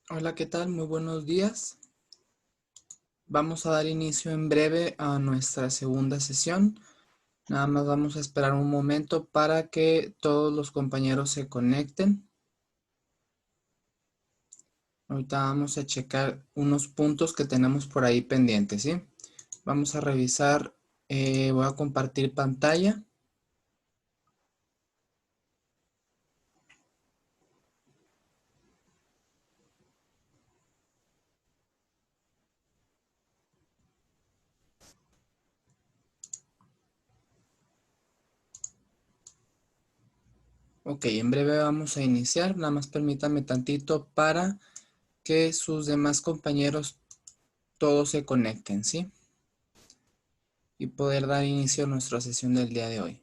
Hola, ¿qué tal? Muy buenos días. Vamos a dar inicio en breve a nuestra segunda sesión. Nada más vamos a esperar un momento para que todos los compañeros se conecten. Ahorita vamos a checar unos puntos que tenemos por ahí pendientes, ¿sí? Vamos a revisar, voy a compartir pantalla. Ok, en breve vamos a iniciar. Nada más permítame tantito para que sus demás compañeros todos se conecten, ¿sí? Y poder dar inicio a nuestra sesión del día de hoy.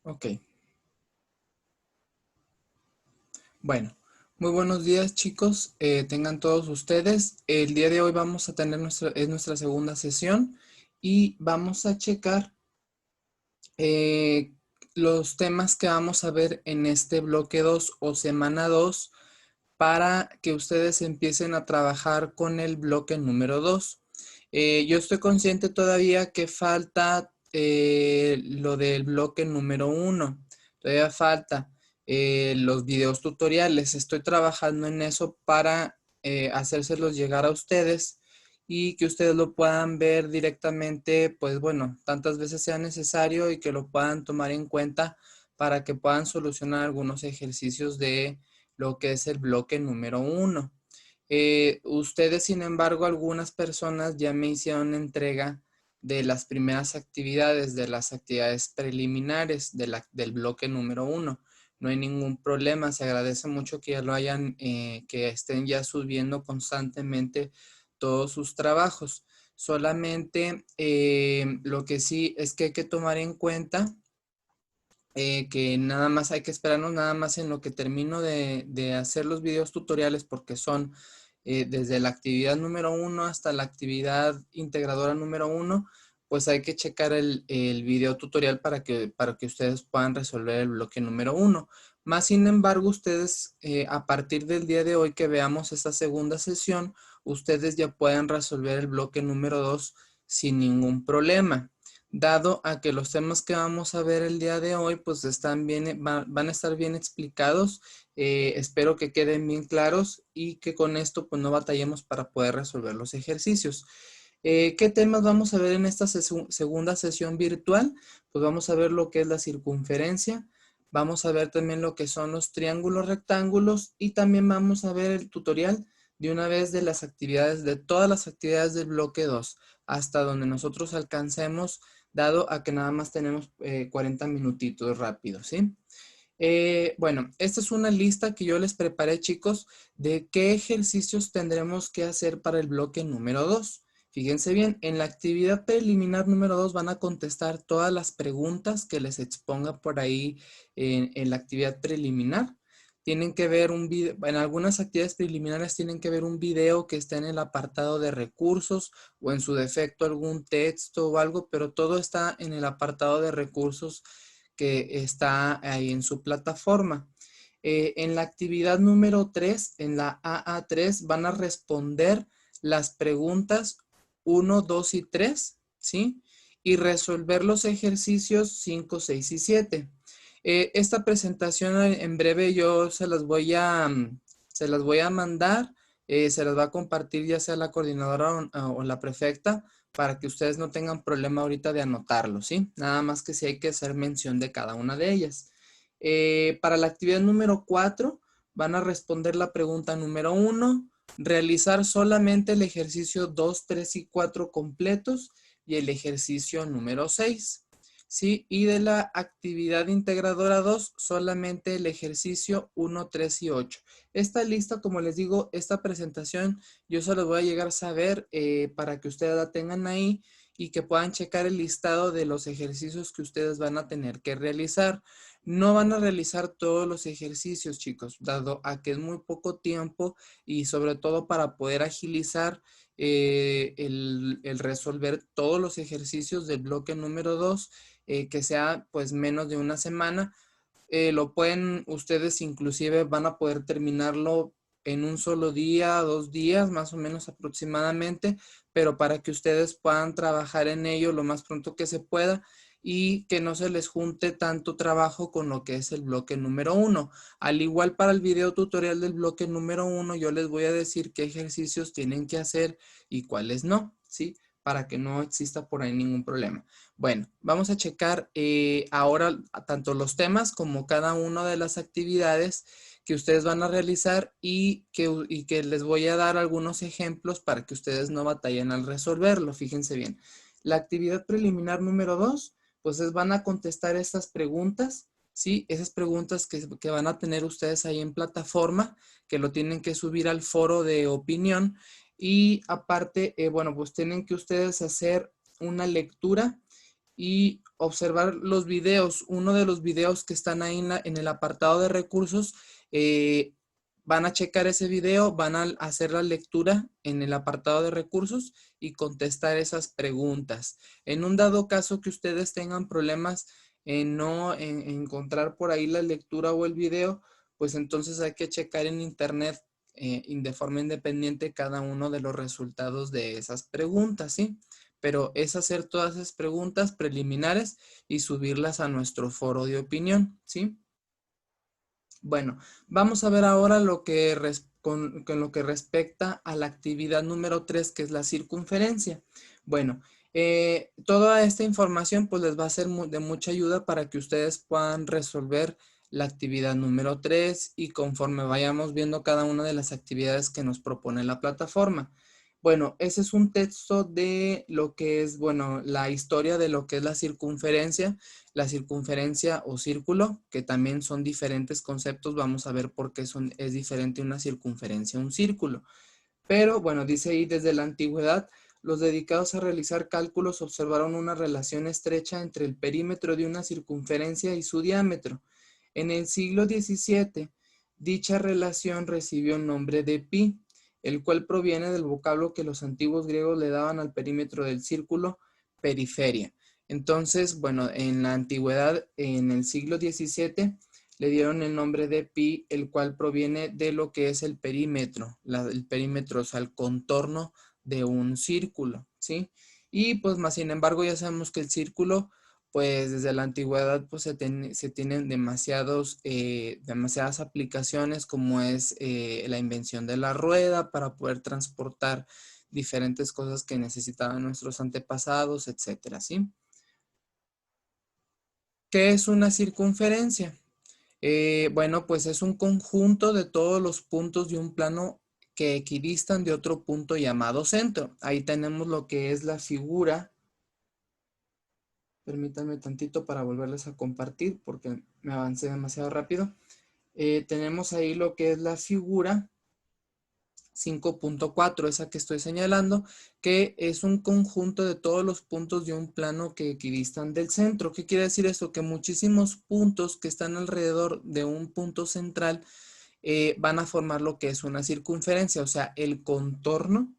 Ok. Bueno, muy buenos días chicos, tengan todos ustedes. El día de hoy vamos a tener nuestra segunda sesión y vamos a checar eh, los temas que vamos a ver en este bloque 2 o semana 2 para que ustedes empiecen a trabajar con el bloque número 2. Yo estoy consciente todavía que falta lo del bloque número 1. Todavía falta los videos tutoriales. Estoy trabajando en eso para hacérselos llegar a ustedes y que ustedes lo puedan ver directamente, pues bueno, tantas veces sea necesario y que lo puedan tomar en cuenta para que puedan solucionar algunos ejercicios de lo que es el bloque número 1. Ustedes, sin embargo, algunas personas ya me hicieron entrega de las primeras actividades, de las actividades preliminares del bloque número 1. No hay ningún problema, se agradece mucho que ya lo hayan, que estén ya subiendo constantemente todos sus trabajos. Solamente lo que sí es que hay que tomar en cuenta que nada más hay que esperarnos nada más en lo que termino de hacer los videos tutoriales porque son desde la actividad número 1 hasta la actividad integradora número 1, pues hay que checar el video tutorial para que ustedes puedan resolver el bloque número 1. Más sin embargo, ustedes a partir del día de hoy que veamos esta segunda sesión, ustedes ya pueden resolver el bloque número 2 sin ningún problema, dado a que los temas que vamos a ver el día de hoy pues están bien, van a estar bien explicados. Espero que queden bien claros y que con esto pues no batallemos para poder resolver los ejercicios. ¿Qué temas vamos a ver en esta segunda sesión virtual? Pues vamos a ver lo que es la circunferencia, vamos a ver también lo que son los triángulos rectángulos y también vamos a ver el tutorial de una vez de las actividades, de todas las actividades del bloque 2 hasta donde nosotros alcancemos, dado a que nada más tenemos 40 minutitos rápidos, ¿sí? Bueno, esta es una lista que yo les preparé, chicos, de qué ejercicios tendremos que hacer para el bloque número 2. Fíjense bien, en la actividad preliminar número 2 van a contestar todas las preguntas que les exponga por ahí en la actividad preliminar. Tienen que ver un video, en algunas actividades preliminares tienen que ver un video que está en el apartado de recursos o en su defecto algún texto o algo, pero todo está en el apartado de recursos que está ahí en su plataforma. En la actividad número 3, en la AA3, van a responder las preguntas 1, 2 y 3, ¿sí? Y resolver los ejercicios 5, 6 y 7. Esta presentación en breve yo se las voy a mandar, se las va a compartir ya sea la coordinadora o la prefecta para que ustedes no tengan problema ahorita de anotarlo, ¿sí? Nada más que sí hay que hacer mención de cada una de ellas. Para la actividad número 4 van a responder la pregunta número 1, realizar solamente el ejercicio 2, 3 y 4 completos y el ejercicio número 6. ¿Sí? Y de la actividad integradora 2, solamente el ejercicio 1, 3 y 8. Esta lista, como les digo, esta presentación yo se los voy a llegar a saber para que ustedes la tengan ahí y que puedan checar el listado de los ejercicios que ustedes van a tener que realizar. No van a realizar todos los ejercicios, chicos, dado a que es muy poco tiempo y sobre todo para poder agilizar el resolver todos los ejercicios del bloque número 2, que sea pues menos de una semana. Lo pueden, ustedes inclusive van a poder terminarlo en un solo día, 2 días, más o menos aproximadamente, pero para que ustedes puedan trabajar en ello lo más pronto que se pueda y que no se les junte tanto trabajo con lo que es el bloque número 1. Al igual para el video tutorial del bloque número 1, yo les voy a decir qué ejercicios tienen que hacer y cuáles no, ¿sí? Para que no exista por ahí ningún problema. Bueno, vamos a checar ahora tanto los temas como cada una de las actividades que ustedes van a realizar y que les voy a dar algunos ejemplos para que ustedes no batallen al resolverlo. Fíjense bien. La actividad preliminar número 2, pues van a contestar estas preguntas, ¿sí? Esas preguntas que van a tener ustedes ahí en plataforma, que lo tienen que subir al foro de opinión. Y aparte, bueno, pues tienen que ustedes hacer una lectura y observar los videos. Uno de los videos que están ahí en el apartado de recursos, van a checar ese video, van a hacer la lectura en el apartado de recursos y contestar esas preguntas. En un dado caso que ustedes tengan problemas en no encontrar por ahí la lectura o el video, pues entonces hay que checar en internet de forma independiente cada uno de los resultados de esas preguntas, ¿sí? Pero es hacer todas esas preguntas preliminares y subirlas a nuestro foro de opinión, ¿sí? Bueno, vamos a ver ahora con lo que respecta a la actividad número 3, que es la circunferencia. Bueno, toda esta información pues les va a ser de mucha ayuda para que ustedes puedan resolver la actividad número 3 y conforme vayamos viendo cada una de las actividades que nos propone la plataforma. Bueno, ese es un texto de lo que es, bueno, la historia de lo que es la circunferencia o círculo, que también son diferentes conceptos. Vamos a ver por qué es diferente una circunferencia a un círculo. Pero bueno, dice ahí, desde la antigüedad, los dedicados a realizar cálculos observaron una relación estrecha entre el perímetro de una circunferencia y su diámetro. En el siglo XVII, dicha relación recibió el nombre de pi, el cual proviene del vocablo que los antiguos griegos le daban al perímetro del círculo, periferia. Entonces, bueno, en la antigüedad, en el siglo XVII, le dieron el nombre de pi, el cual proviene de lo que es el perímetro. El perímetro, o sea, el contorno de un círculo, ¿sí? Y pues más sin embargo ya sabemos que el círculo, pues desde la antigüedad pues se tienen demasiadas aplicaciones, como es la invención de la rueda para poder transportar diferentes cosas que necesitaban nuestros antepasados, etcétera, ¿sí? ¿Qué es una circunferencia? Bueno, pues es un conjunto de todos los puntos de un plano que equidistan de otro punto llamado centro. Ahí tenemos lo que es la figura. Permítanme tantito para volverles a compartir porque me avancé demasiado rápido. Tenemos ahí lo que es la figura 5.4, esa que estoy señalando, que es un conjunto de todos los puntos de un plano que equidistan del centro. ¿Qué quiere decir esto? Que muchísimos puntos que están alrededor de un punto central van a formar lo que es una circunferencia, o sea, el contorno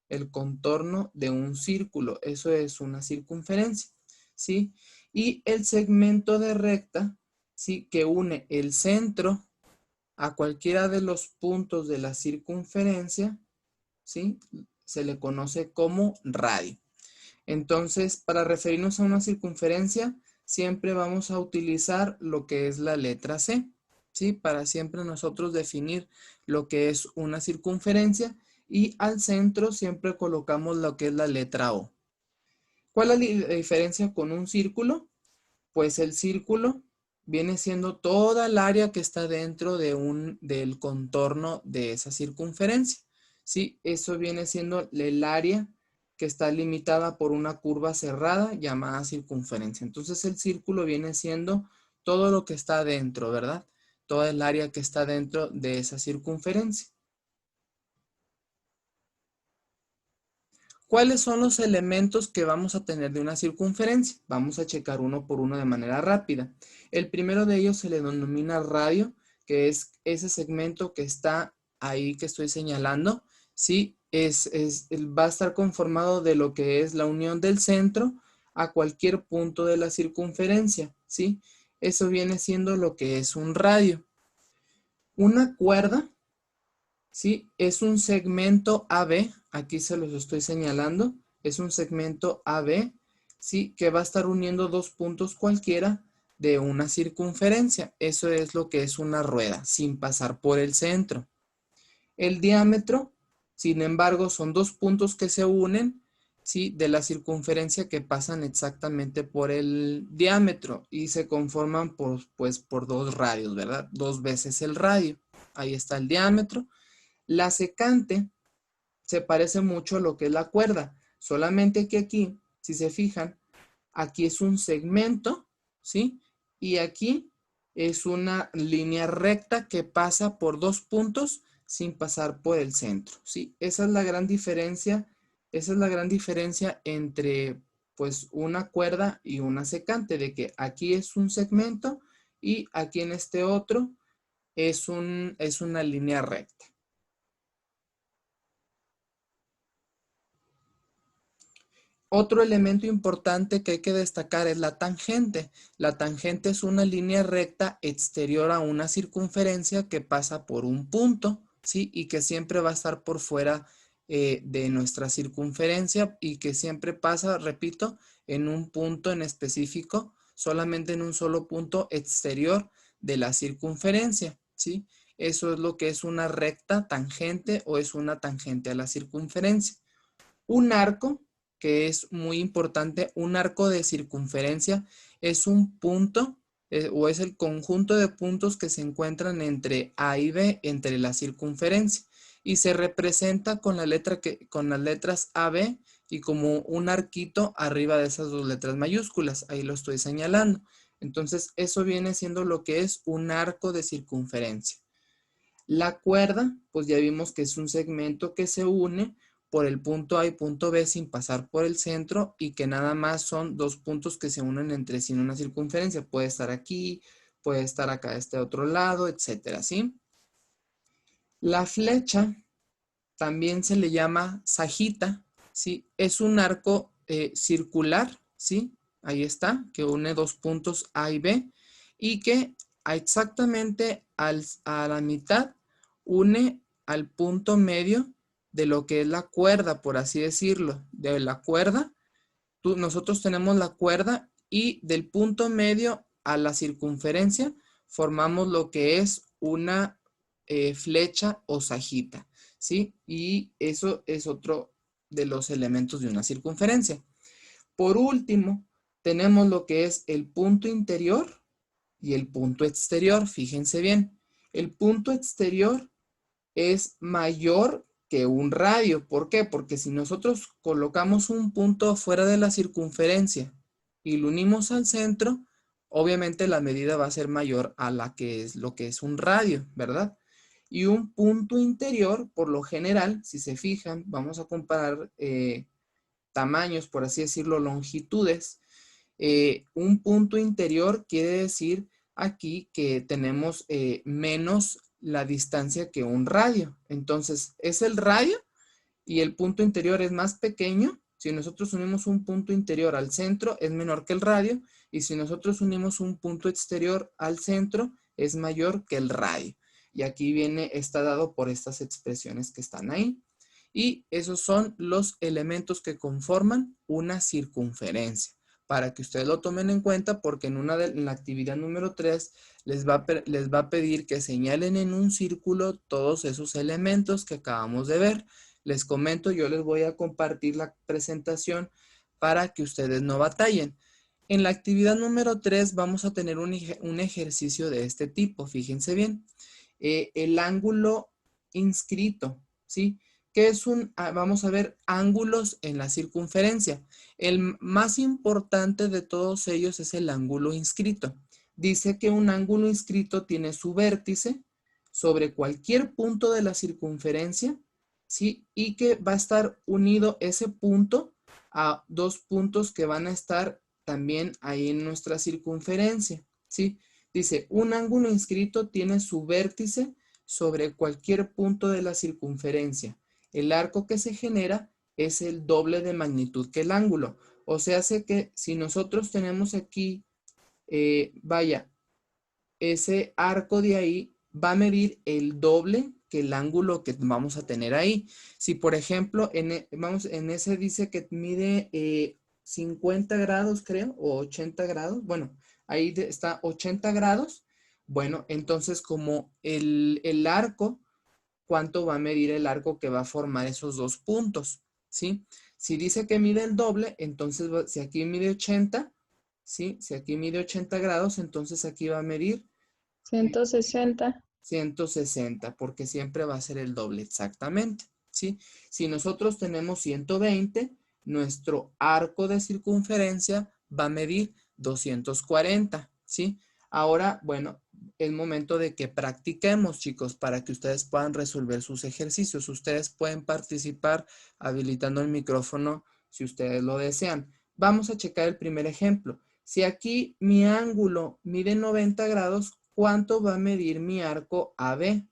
de un círculo. Eso es una circunferencia, ¿sí? Y el segmento de recta, ¿sí? Que une el centro a cualquiera de los puntos de la circunferencia, ¿sí? Se le conoce como radio. Entonces, para referirnos a una circunferencia, siempre vamos a utilizar lo que es la letra C, ¿sí? Para siempre nosotros definir lo que es una circunferencia y al centro siempre colocamos lo que es la letra O. ¿Cuál es la diferencia con un círculo? Pues el círculo viene siendo toda el área que está dentro del contorno de esa circunferencia, ¿sí? Eso viene siendo el área que está limitada por una curva cerrada llamada circunferencia. Entonces el círculo viene siendo todo lo que está dentro, ¿verdad? Toda el área que está dentro de esa circunferencia. ¿Cuáles son los elementos que vamos a tener de una circunferencia? Vamos a checar uno por uno de manera rápida. El primero de ellos se le denomina radio, que es ese segmento que está ahí que estoy señalando. Sí, va a estar conformado de lo que es la unión del centro a cualquier punto de la circunferencia. ¿Sí? Eso viene siendo lo que es un radio. Una cuerda, ¿sí? Es un segmento AB, aquí se los estoy señalando, es un segmento AB, ¿sí? Que va a estar uniendo dos puntos cualquiera de una circunferencia. Eso es lo que es una rueda, sin pasar por el centro. El diámetro, sin embargo, son dos puntos que se unen, ¿sí? De la circunferencia que pasan exactamente por el diámetro y se conforman por dos radios, ¿verdad? Dos veces el radio. Ahí está el diámetro. La secante se parece mucho a lo que es la cuerda, solamente que aquí, si se fijan, aquí es un segmento, ¿sí? Y aquí es una línea recta que pasa por dos puntos sin pasar por el centro, ¿sí? Esa es la gran diferencia entre pues una cuerda y una secante, de que aquí es un segmento y aquí en este otro es una línea recta. Otro elemento importante que hay que destacar es la tangente. La tangente es una línea recta exterior a una circunferencia que pasa por un punto, ¿sí? Y que siempre va a estar por fuera de nuestra circunferencia y que siempre pasa, repito, en un punto en específico, solamente en un solo punto exterior de la circunferencia, ¿sí? Eso es lo que es una recta tangente o es una tangente a la circunferencia. Un arco, que es muy importante, un arco de circunferencia es un punto o es el conjunto de puntos que se encuentran entre A y B, entre la circunferencia, y se representa con las letras A, B y como un arquito arriba de esas dos letras mayúsculas. Ahí lo estoy señalando. Entonces, eso viene siendo lo que es un arco de circunferencia. La cuerda, pues ya vimos que es un segmento que se une por el punto A y punto B sin pasar por el centro y que nada más son dos puntos que se unen entre sí en una circunferencia. Puede estar aquí, puede estar acá de este otro lado, etcétera, ¿sí? La flecha también se le llama sajita, ¿sí? Es un arco circular, ¿sí? Ahí está, que une dos puntos A y B y que exactamente a la mitad une al punto medio de lo que es la cuerda, por así decirlo, de la cuerda. Nosotros tenemos la cuerda y del punto medio a la circunferencia formamos lo que es una flecha o sajita, ¿sí? Y eso es otro de los elementos de una circunferencia. Por último, tenemos lo que es el punto interior y el punto exterior. Fíjense bien, el punto exterior es mayor que un radio. ¿Por qué? Porque si nosotros colocamos un punto fuera de la circunferencia y lo unimos al centro, obviamente la medida va a ser mayor a la que es lo que es un radio, ¿verdad? Y un punto interior, por lo general, si se fijan, vamos a comparar tamaños, por así decirlo, longitudes. Un punto interior quiere decir aquí que tenemos menos la distancia que un radio. Entonces, es el radio y el punto interior es más pequeño. Si nosotros unimos un punto interior al centro, es menor que el radio. Y si nosotros unimos un punto exterior al centro, es mayor que el radio. Y aquí está dado por estas expresiones que están ahí. Y esos son los elementos que conforman una circunferencia, para que ustedes lo tomen en cuenta, porque en la actividad número 3 les va a pedir que señalen en un círculo todos esos elementos que acabamos de ver. Les comento, yo les voy a compartir la presentación para que ustedes no batallen. En la actividad número 3 vamos a tener un ejercicio de este tipo. Fíjense bien. El ángulo inscrito, ¿sí? ¿Qué es vamos a ver ángulos en la circunferencia? El más importante de todos ellos es el ángulo inscrito. Dice que un ángulo inscrito tiene su vértice sobre cualquier punto de la circunferencia, ¿sí? Y que va a estar unido ese punto a dos puntos que van a estar también ahí en nuestra circunferencia, ¿sí? Dice, un ángulo inscrito tiene su vértice sobre cualquier punto de la circunferencia. El arco que se genera es el doble de magnitud que el ángulo. O sea, hace que si nosotros tenemos aquí, vaya, ese arco de ahí va a medir el doble que el ángulo que vamos a tener ahí. Si por ejemplo, en ese dice que mide 50 grados, creo, o 80 grados, bueno, ahí está 80 grados, bueno, entonces como el arco, ¿cuánto va a medir el arco que va a formar esos dos puntos? ¿Sí? Si dice que mide el doble, entonces si aquí mide 80, ¿sí? Si aquí mide 80 grados, entonces aquí va a medir 160. 160, porque siempre va a ser el doble exactamente, ¿sí? Si nosotros tenemos 120, nuestro arco de circunferencia va a medir 240, ¿sí? Ahora, bueno, es momento de que practiquemos, chicos, para que ustedes puedan resolver sus ejercicios. Ustedes pueden participar habilitando el micrófono si ustedes lo desean. Vamos a checar el primer ejemplo. Si aquí mi ángulo mide 90 grados, ¿cuánto va a medir mi arco AB?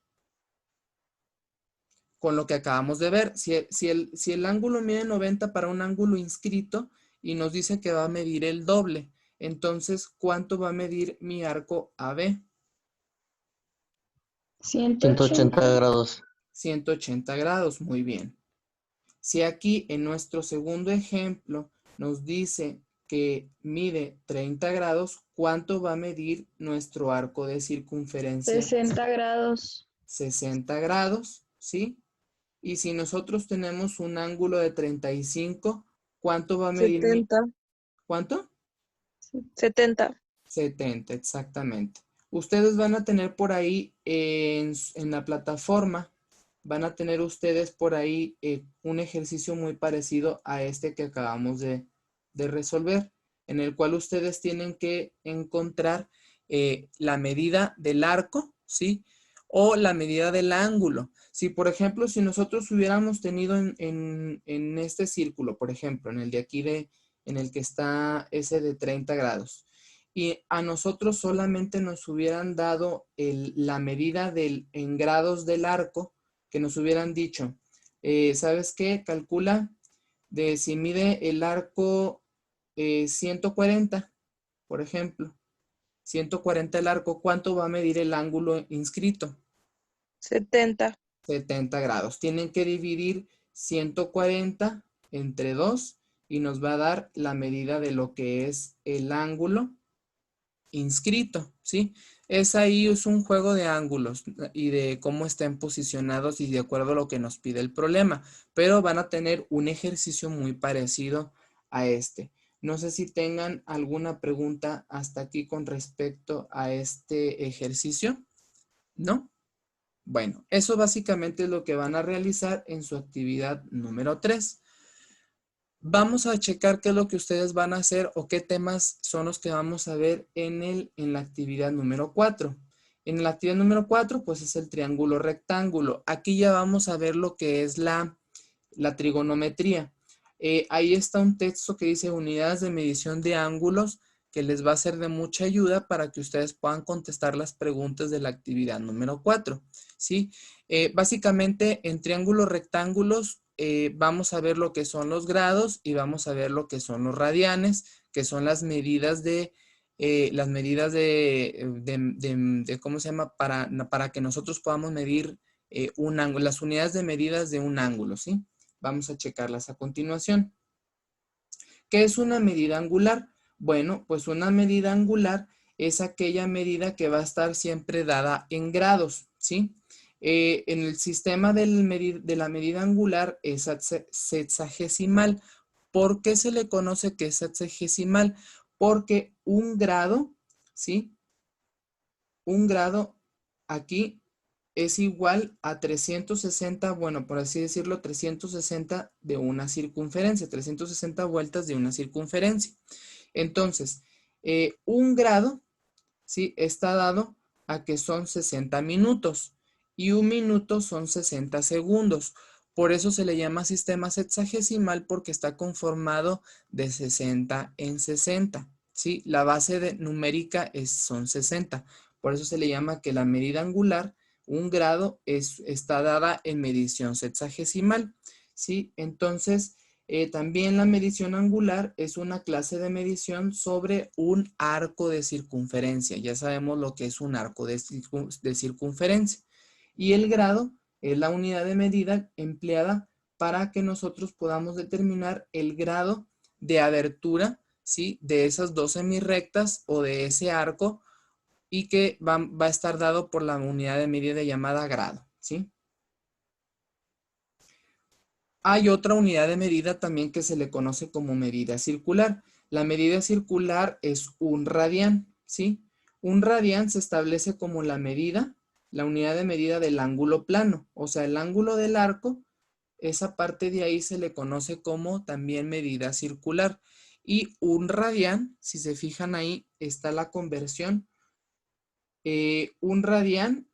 Con lo que acabamos de ver, si el ángulo mide 90 para un ángulo inscrito y nos dice que va a medir el doble, entonces, ¿cuánto va a medir mi arco AB? 180. 180 grados. 180 grados, muy bien. Si aquí en nuestro segundo ejemplo nos dice que mide 30 grados, ¿cuánto va a medir nuestro arco de circunferencia? 60 grados. 60 grados, ¿sí? Y si nosotros tenemos un ángulo de 35, ¿cuánto va a medir mi? 70. ¿Cuánto? 70. 70, exactamente. Ustedes van a tener por ahí en la plataforma, van a tener ustedes por ahí un ejercicio muy parecido a este que acabamos de resolver, en el cual ustedes tienen que encontrar la medida del arco, ¿sí? O la medida del ángulo. Si, por ejemplo, si nosotros hubiéramos tenido en este círculo, por ejemplo, en el de aquí en el que está ese de 30 grados, y a nosotros solamente nos hubieran dado la medida en grados del arco, que nos hubieran dicho, ¿sabes qué? Calcula de si mide el arco 140, por ejemplo, 140 el arco, ¿cuánto va a medir el ángulo inscrito? 70. 70 grados. Tienen que dividir 140 entre 2 y nos va a dar la medida de lo que es el ángulo inscrito, ¿sí? Es ahí, es un juego de ángulos y de cómo estén posicionados y de acuerdo a lo que nos pide el problema, pero van a tener un ejercicio muy parecido a este. No sé si tengan alguna pregunta hasta aquí con respecto a este ejercicio, ¿no? Bueno, eso básicamente es lo que van a realizar en su actividad número 3. Vamos a checar qué es lo que ustedes van a hacer o qué temas son los que vamos a ver en la actividad número 4. En la actividad número 4, pues es el triángulo rectángulo. Aquí ya vamos a ver lo que es la trigonometría. Ahí está un texto que dice unidades de medición de ángulos que les va a ser de mucha ayuda para que ustedes puedan contestar las preguntas de la actividad número 4. ¿Sí? Básicamente en triángulos rectángulos vamos a ver lo que son los grados y vamos a ver lo que son los radianes, que son las medidas ¿cómo se llama? Para que nosotros podamos medir un ángulo, las unidades de medidas de un ángulo, ¿sí? Vamos a checarlas a continuación. ¿Qué es una medida angular? Bueno, pues una medida angular es aquella medida que va a estar siempre dada en grados, ¿sí? En el sistema de la medida angular es sexagesimal. ¿Por qué se le conoce que es sexagesimal? Porque un grado, ¿sí? Un grado aquí es igual a 360, bueno, por así decirlo, 360 de una circunferencia, 360 vueltas de una circunferencia. Entonces, un grado, ¿sí? Está dado a que son 60 minutos y un minuto son 60 segundos. Por eso se le llama sistema sexagesimal, porque está conformado de 60 en 60, ¿sí? La base numérica son 60. Por eso se le llama que la medida angular, un grado, está dada en medición sexagesimal, ¿sí? Entonces, también la medición angular es una clase de medición sobre un arco de circunferencia. Ya sabemos lo que es un arco de circunferencia. Y el grado es la unidad de medida empleada para que nosotros podamos determinar el grado de abertura, ¿sí? De esas dos semirrectas o de ese arco, y que va a estar dado por la unidad de medida llamada grado, ¿sí? Hay otra unidad de medida también que se le conoce como medida circular. La medida circular es un radián, ¿sí? Un radián se establece como la unidad de medida del ángulo plano, o sea, el ángulo del arco. Esa parte de ahí se le conoce como también medida circular. Y un radián, si se fijan ahí, está la conversión. Un radián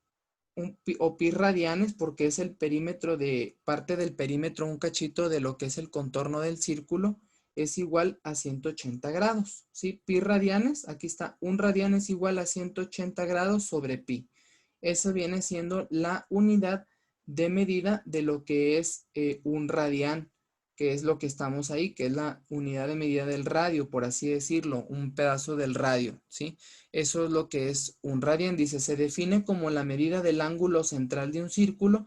o pi radianes, porque es el perímetro parte del perímetro, un cachito de lo que es el contorno del círculo, es igual a 180 grados. ¿Sí? Pi radianes, aquí está, un radián es igual a 180 grados sobre pi. Eso viene siendo la unidad de medida de lo que es un radián, que es lo que estamos ahí, que es la unidad de medida del radio, por así decirlo, un pedazo del radio, ¿sí? Eso es lo que es un radián. Dice, se define como la medida del ángulo central de un círculo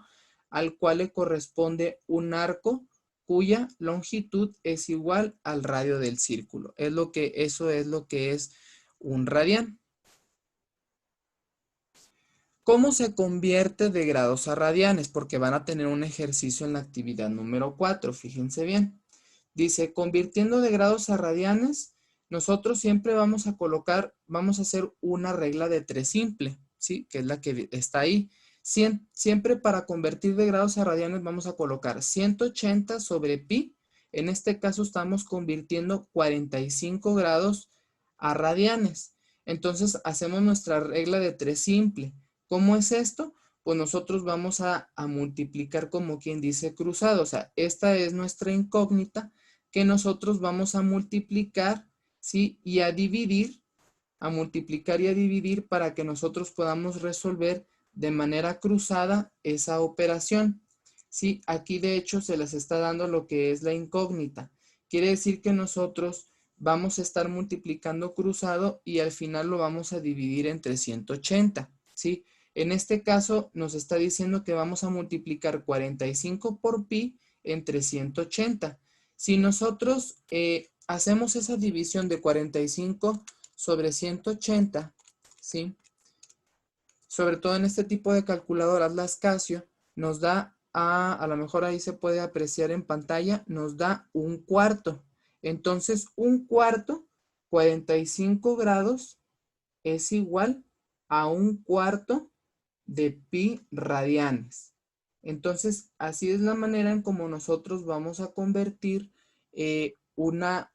al cual le corresponde un arco cuya longitud es igual al radio del círculo. Eso es lo que es un radián. ¿Cómo se convierte de grados a radianes? Porque van a tener un ejercicio en la actividad número 4, fíjense bien. Dice, convirtiendo de grados a radianes, nosotros siempre vamos a hacer una regla de 3 simple, ¿sí? Que es la que está ahí. Siempre para convertir de grados a radianes vamos a colocar 180 sobre pi. En este caso estamos convirtiendo 45 grados a radianes. Entonces hacemos nuestra regla de 3 simple. ¿Cómo es esto? Pues nosotros vamos a multiplicar como quien dice cruzado. O sea, esta es nuestra incógnita que nosotros vamos a multiplicar, ¿sí? Y a dividir, a multiplicar y a dividir para que nosotros podamos resolver de manera cruzada esa operación. ¿Sí? Aquí de hecho se les está dando lo que es la incógnita. Quiere decir que nosotros vamos a estar multiplicando cruzado y al final lo vamos a dividir entre 180, ¿sí? En este caso nos está diciendo que vamos a multiplicar 45 por pi entre 180. Si nosotros hacemos esa división de 45 sobre 180, ¿sí? Sobre todo en este tipo de calculadoras, las Casio, nos da, a lo mejor ahí se puede apreciar en pantalla, nos da un cuarto. Entonces, un cuarto, 45 grados, es igual a un cuarto de pi radianes. Entonces, así es la manera en cómo nosotros vamos a convertir una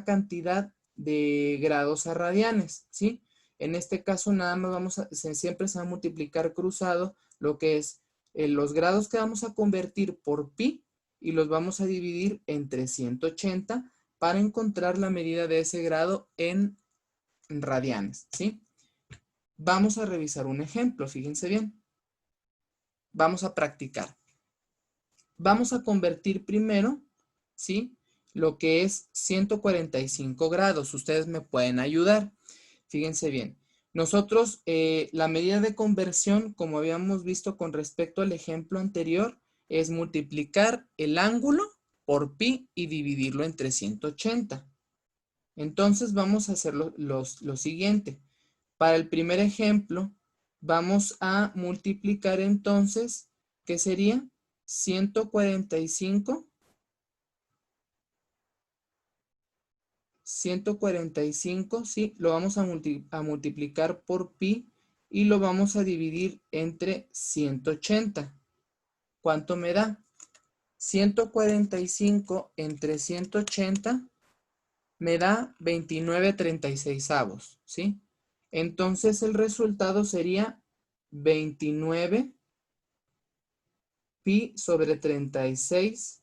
cantidad de grados a radianes, ¿sí? En este caso, nada más siempre se va a multiplicar cruzado lo que es los grados que vamos a convertir por pi y los vamos a dividir entre 180 para encontrar la medida de ese grado en radianes, ¿sí? Vamos a revisar un ejemplo, fíjense bien. Vamos a practicar. Vamos a convertir primero, ¿sí? Lo que es 145 grados. Ustedes me pueden ayudar. Fíjense bien. Nosotros, la medida de conversión, como habíamos visto con respecto al ejemplo anterior, es multiplicar el ángulo por pi y dividirlo entre 180. Entonces, vamos a hacer lo siguiente. Para el primer ejemplo, vamos a multiplicar entonces, ¿qué sería? 145 ¿sí? Lo vamos a multiplicar por pi y lo vamos a dividir entre 180. ¿Cuánto me da? 145 entre 180 me da 29/36, ¿sí? Entonces el resultado sería 29 pi sobre 36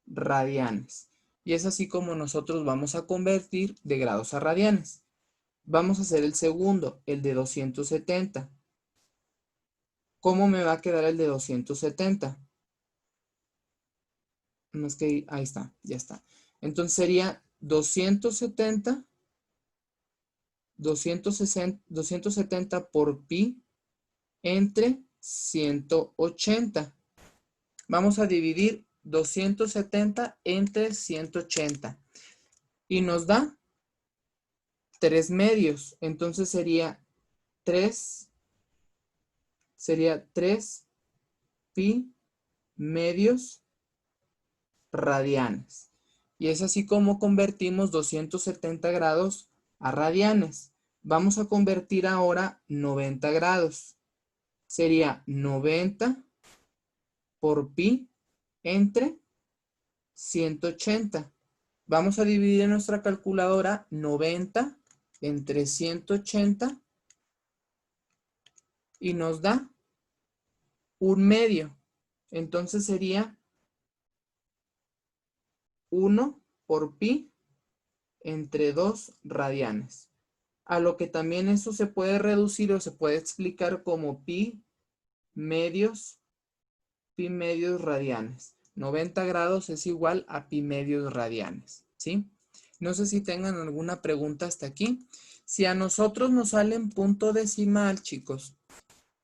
radianes. Y es así como nosotros vamos a convertir de grados a radianes. Vamos a hacer el segundo, el de 270. ¿Cómo me va a quedar el de 270? No es que ahí está, ya está. Entonces sería 270 por pi entre 180. Vamos a dividir 270 entre 180. Y nos da 3 medios. Entonces sería 3 pi medios radianes. Y es así como convertimos 270 grados a radianes. Vamos a convertir ahora 90 grados. Sería 90 por pi entre 180. Vamos a dividir en nuestra calculadora 90 entre 180 y nos da 1 medio. Entonces sería 1 por pi entre 2 radianes. A lo que también eso se puede reducir o se puede explicar como pi medios radianes. 90 grados es igual a pi medios radianes, ¿sí? No sé si tengan alguna pregunta hasta aquí. Si a nosotros nos sale en punto decimal, chicos,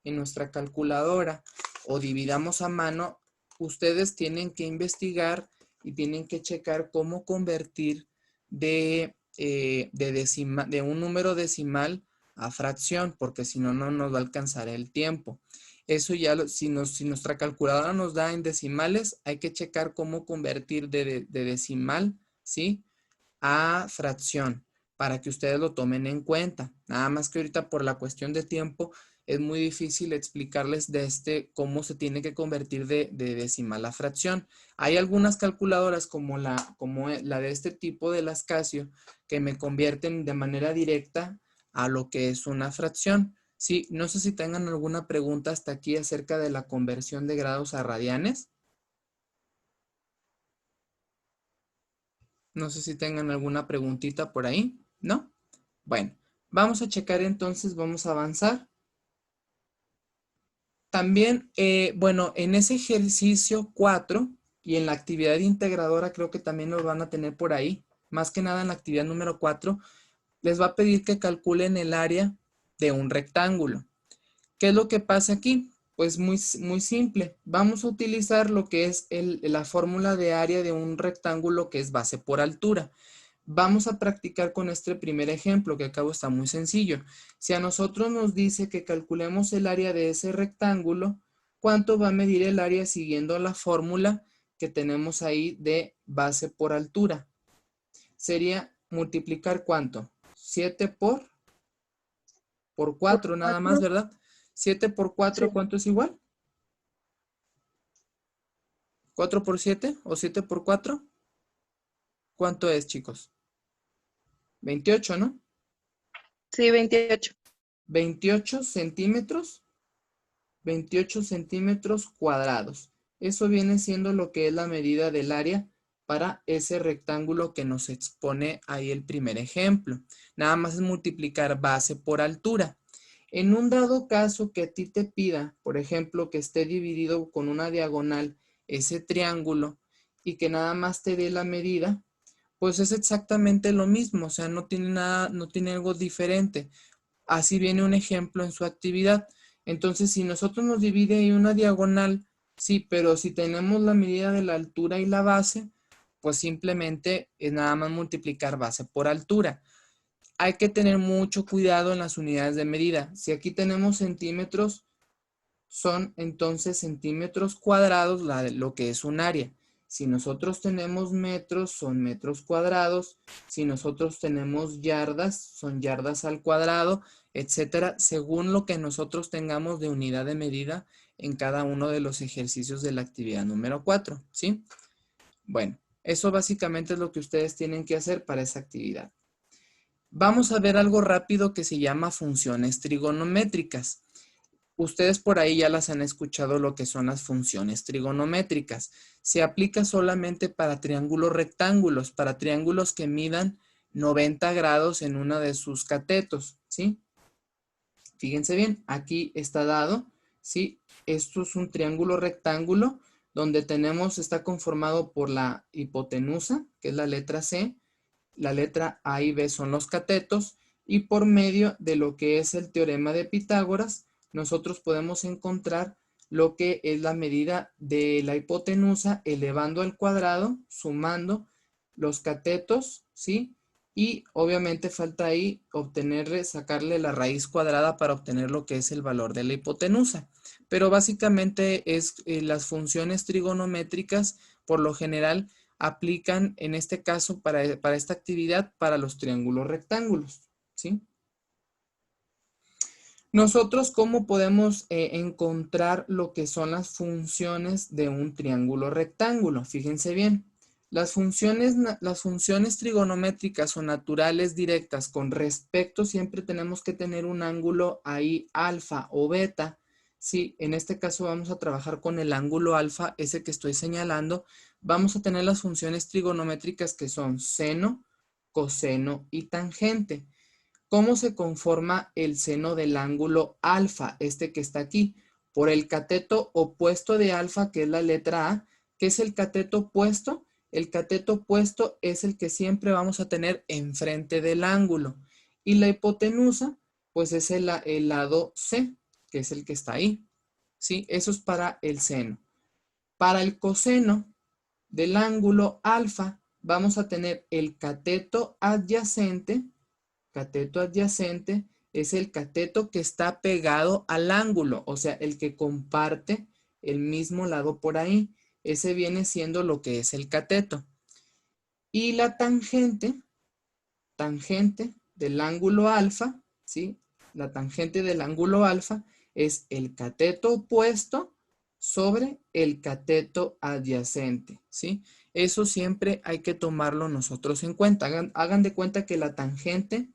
en nuestra calculadora o dividamos a mano, ustedes tienen que investigar y tienen que checar cómo convertir de un número decimal a fracción, porque si no, no nos va a alcanzar el tiempo. Eso ya, si nuestra calculadora nos da en decimales, hay que checar cómo convertir de decimal, ¿sí?, a fracción, para que ustedes lo tomen en cuenta. Nada más que ahorita por la cuestión de tiempo, es muy difícil explicarles cómo se tiene que convertir de decimal a fracción. Hay algunas calculadoras como la de este tipo de las Casio que me convierten de manera directa a lo que es una fracción. Sí, no sé si tengan alguna pregunta hasta aquí acerca de la conversión de grados a radianes. No sé si tengan alguna preguntita por ahí, ¿no? Bueno, vamos a checar entonces, vamos a avanzar. También, bueno, en ese ejercicio 4 y en la actividad integradora creo que también los van a tener por ahí. Más que nada en la actividad número 4, les va a pedir que calculen el área de un rectángulo. ¿Qué es lo que pasa aquí? Pues muy simple. Vamos a utilizar lo que es la fórmula de área de un rectángulo que es base por altura. Vamos a practicar con este primer ejemplo que acabo está muy sencillo. Si a nosotros nos dice que calculemos el área de ese rectángulo, ¿cuánto va a medir el área siguiendo la fórmula que tenemos ahí de base por altura? Sería multiplicar ¿cuánto? 7 por 4 nada más, ¿verdad? 7 por 4, Sí. ¿cuánto es igual? ¿4 por 7 o 7 por 4? ¿Cuánto es, chicos? 28, ¿no? Sí, 28. 28 centímetros. 28 centímetros cuadrados. Eso viene siendo lo que es la medida del área para ese rectángulo que nos expone ahí el primer ejemplo. Nada más es multiplicar base por altura. En un dado caso que a ti te pida, por ejemplo, que esté dividido con una diagonal ese triángulo y que nada más te dé la medida, pues es exactamente lo mismo, o sea, no tiene nada, no tiene algo diferente. Así viene un ejemplo en su actividad. Entonces, si nosotros nos divide en una diagonal, sí, pero si tenemos la medida de la altura y la base, pues simplemente es nada más multiplicar base por altura. Hay que tener mucho cuidado en las unidades de medida. Si aquí tenemos centímetros, son entonces centímetros cuadrados lo que es un área. Si nosotros tenemos metros, son metros cuadrados. Si nosotros tenemos yardas, son yardas al cuadrado, etcétera, según lo que nosotros tengamos de unidad de medida en cada uno de los ejercicios de la actividad número 4, ¿sí? Bueno, eso básicamente es lo que ustedes tienen que hacer para esa actividad. Vamos a ver algo rápido que se llama funciones trigonométricas. Ustedes por ahí ya las han escuchado lo que son las funciones trigonométricas. Se aplica solamente para triángulos rectángulos, para triángulos que midan 90 grados en uno de sus catetos, ¿sí? Fíjense bien, aquí está dado, ¿sí? Esto es un triángulo rectángulo donde está conformado por la hipotenusa, que es la letra C, la letra A y B son los catetos, y por medio de lo que es el teorema de Pitágoras, nosotros podemos encontrar lo que es la medida de la hipotenusa elevando al cuadrado, sumando los catetos, ¿sí? Y obviamente falta ahí sacarle la raíz cuadrada para obtener lo que es el valor de la hipotenusa. Pero básicamente es las funciones trigonométricas, por lo general, aplican en este caso para esta actividad para los triángulos rectángulos, ¿sí? Nosotros, ¿cómo podemos encontrar lo que son las funciones de un triángulo rectángulo? Fíjense bien, las funciones trigonométricas o naturales directas con respecto, siempre tenemos que tener un ángulo ahí alfa o beta. Sí, en este caso vamos a trabajar con el ángulo alfa, ese que estoy señalando. Vamos a tener las funciones trigonométricas que son seno, coseno y tangente. ¿Cómo se conforma el seno del ángulo alfa, este que está aquí? Por el cateto opuesto de alfa, que es la letra A. ¿Qué es el cateto opuesto? El cateto opuesto es el que siempre vamos a tener enfrente del ángulo. Y la hipotenusa, pues es el lado C, que es el que está ahí. ¿Sí? Eso es para el seno. Para el coseno del ángulo alfa, vamos a tener el cateto adyacente. Cateto adyacente es el cateto que está pegado al ángulo, o sea, el que comparte el mismo lado por ahí. Ese viene siendo lo que es el cateto. Y la tangente del ángulo alfa, ¿sí? La tangente del ángulo alfa es el cateto opuesto sobre el cateto adyacente, ¿sí? Eso siempre hay que tomarlo nosotros en cuenta. Hagan de cuenta que la tangente,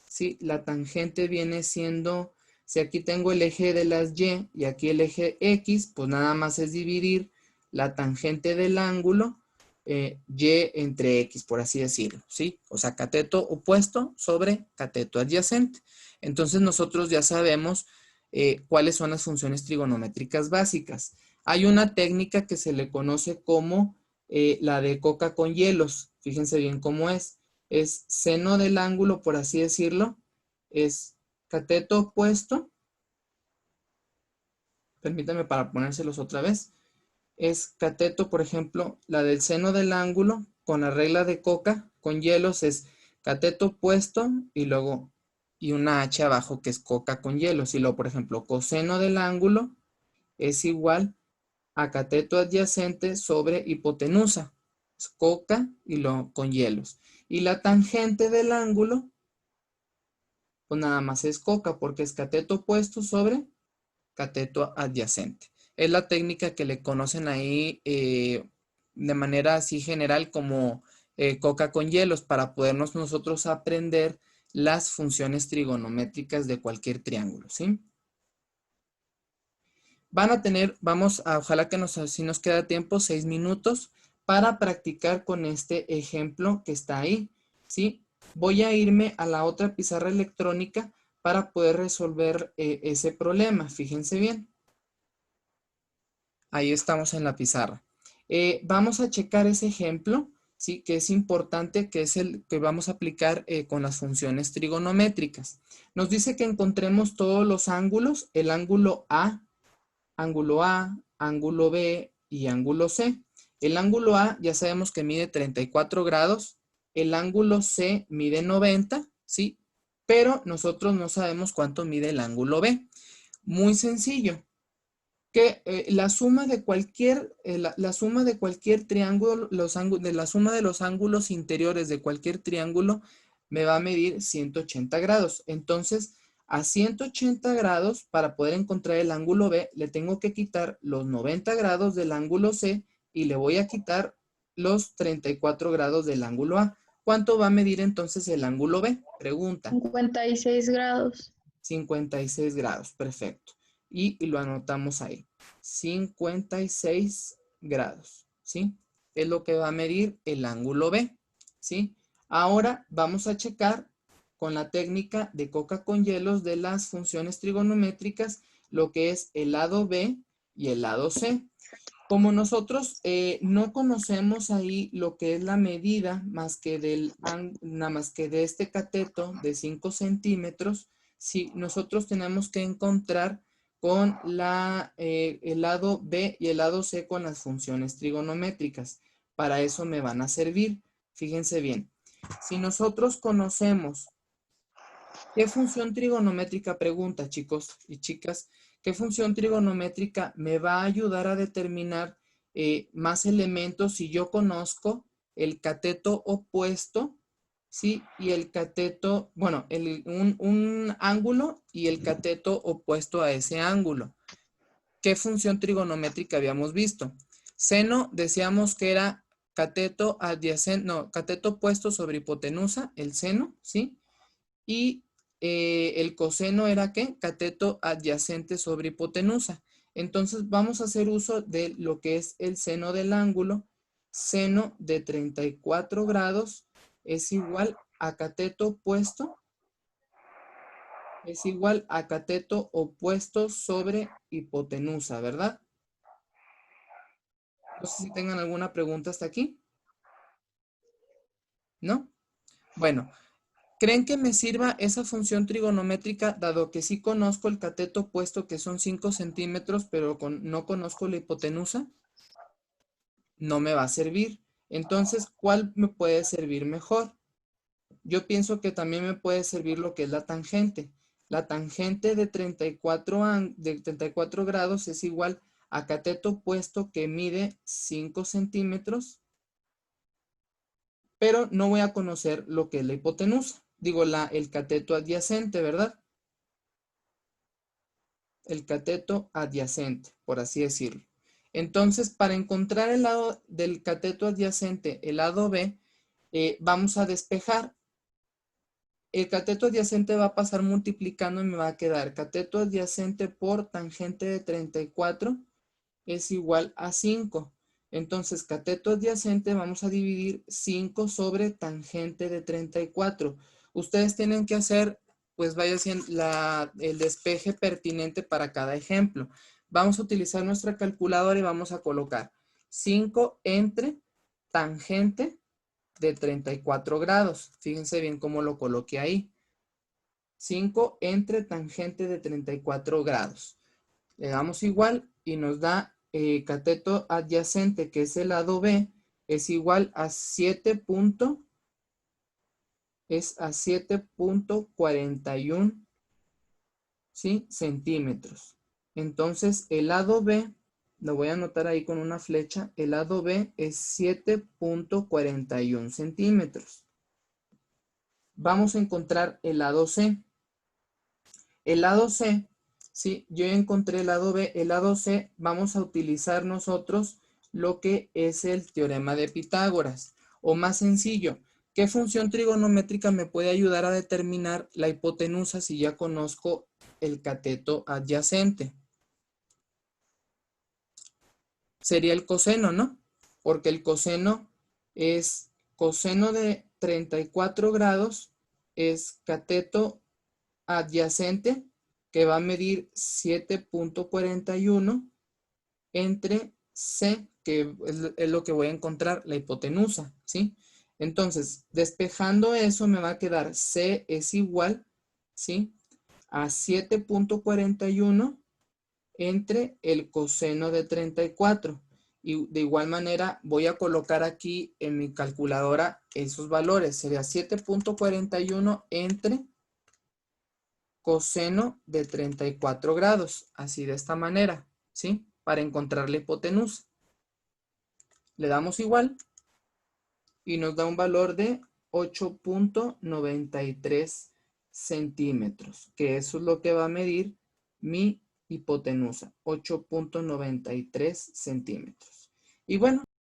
¿sí? La tangente viene siendo, si aquí tengo el eje de las Y aquí el eje X, pues nada más es dividir la tangente del ángulo Y entre X, por así decirlo, ¿sí? O sea, cateto opuesto sobre cateto adyacente. Entonces nosotros ya sabemos cuáles son las funciones trigonométricas básicas. Hay una técnica que se le conoce como la de coca con hielos. Fíjense bien cómo es. Es seno del ángulo, por así decirlo. Es cateto opuesto. Permítame para ponérselos otra vez. Es cateto, por ejemplo, la del seno del ángulo con la regla de coca con hielos es cateto opuesto y luego y una H abajo que es coca con hielos. Y luego, por ejemplo, coseno del ángulo es igual a cateto adyacente sobre hipotenusa. Es coca y luego con hielos. Y la tangente del ángulo, pues nada más es coca porque es cateto opuesto sobre cateto adyacente. Es la técnica que le conocen ahí de manera así general como coca con hielos para podernos nosotros aprender las funciones trigonométricas de cualquier triángulo, ¿sí? Van a tener, ojalá que si nos queda tiempo, 6 minutos para practicar con este ejemplo que está ahí, ¿sí? Voy a irme a la otra pizarra electrónica para poder resolver ese problema. Fíjense bien. Ahí estamos en la pizarra. Vamos a checar ese ejemplo, ¿sí? Que es importante, que es el que vamos a aplicar con las funciones trigonométricas. Nos dice que encontremos todos los ángulos, el ángulo A, ángulo B y ángulo C. El ángulo A ya sabemos que mide 34 grados, el ángulo C mide 90, ¿sí? Pero nosotros no sabemos cuánto mide el ángulo B. Muy sencillo. Que la suma de cualquier triángulo, la suma de los ángulos interiores de cualquier triángulo me va a medir 180 grados. Entonces, a 180 grados, para poder encontrar el ángulo B, le tengo que quitar los 90 grados del ángulo C y le voy a quitar los 34 grados del ángulo A. ¿Cuánto va a medir entonces el ángulo B? Pregunta. 56 grados. 56 grados, perfecto. y lo anotamos ahí. 56 grados, ¿sí? Es lo que va a medir el ángulo B, ¿sí? Ahora vamos a checar con la técnica de coca con hielos de las funciones trigonométricas lo que es el lado B y el lado C. Como nosotros no conocemos ahí lo que es la medida nada más que de este cateto de 5 centímetros, sí, nosotros tenemos que encontrar con el lado B y el lado C con las funciones trigonométricas. Para eso me van a servir. Fíjense bien. Si nosotros conocemos ¿qué función trigonométrica, pregunta, chicos y chicas, qué función trigonométrica me va a ayudar a determinar más elementos si yo conozco el cateto opuesto, ¿sí? Y el cateto, bueno, un ángulo y el cateto opuesto a ese ángulo? ¿Qué función trigonométrica habíamos visto? Seno, decíamos que era cateto adyacente, no, cateto opuesto sobre hipotenusa, el seno, ¿sí? Y el coseno era ¿qué? Cateto adyacente sobre hipotenusa. Entonces vamos a hacer uso de lo que es el seno del ángulo. Seno de 34 grados es igual a cateto opuesto. Es igual a cateto opuesto sobre hipotenusa, ¿verdad? No sé si tengan alguna pregunta hasta aquí. ¿No? Bueno. ¿Creen que me sirva esa función trigonométrica dado que sí conozco el cateto opuesto que son 5 centímetros, pero no conozco la hipotenusa? No me va a servir. Entonces, ¿cuál me puede servir mejor? Yo pienso que también me puede servir lo que es la tangente. La tangente de 34 grados es igual a cateto opuesto que mide 5 centímetros, pero no voy a conocer lo que es la hipotenusa. Digo, el cateto adyacente, ¿verdad? El cateto adyacente, por así decirlo. Entonces, para encontrar el lado del cateto adyacente, el lado B, vamos a despejar. El cateto adyacente va a pasar multiplicando y me va a quedar cateto adyacente por tangente de 34 es igual a 5. Entonces, cateto adyacente vamos a dividir 5 sobre tangente de 34. Ustedes tienen que hacer, pues vaya haciendo el despeje pertinente para cada ejemplo. Vamos a utilizar nuestra calculadora y vamos a colocar 5 entre tangente de 34 grados. Fíjense bien cómo lo coloqué ahí. 5 entre tangente de 34 grados. Le damos igual y nos da cateto adyacente, que es el lado B, es igual a 7.41, ¿sí? Centímetros. Entonces, el lado B, lo voy a anotar ahí con una flecha, el lado B es 7.41 centímetros. Vamos a encontrar el lado C. El lado C, ¿sí? Yo ya encontré el lado B. El lado C vamos a utilizar nosotros lo que es el teorema de Pitágoras. O más sencillo, ¿qué función trigonométrica me puede ayudar a determinar la hipotenusa si ya conozco el cateto adyacente? Sería el coseno, ¿no? Porque el coseno es coseno de 34 grados, es cateto adyacente, que va a medir 7.41 entre C, que es lo que voy a encontrar, la hipotenusa, ¿sí? Entonces, despejando eso, me va a quedar C es igual, ¿sí? A 7.41 entre el coseno de 34. Y de igual manera, voy a colocar aquí en mi calculadora esos valores. Sería 7.41 entre coseno de 34 grados, así de esta manera, ¿sí? Para encontrar la hipotenusa. Le damos igual y nos da un valor de 8.93 centímetros, que eso es lo que va a medir mi hipotenusa, 8.93 centímetros. Y bueno,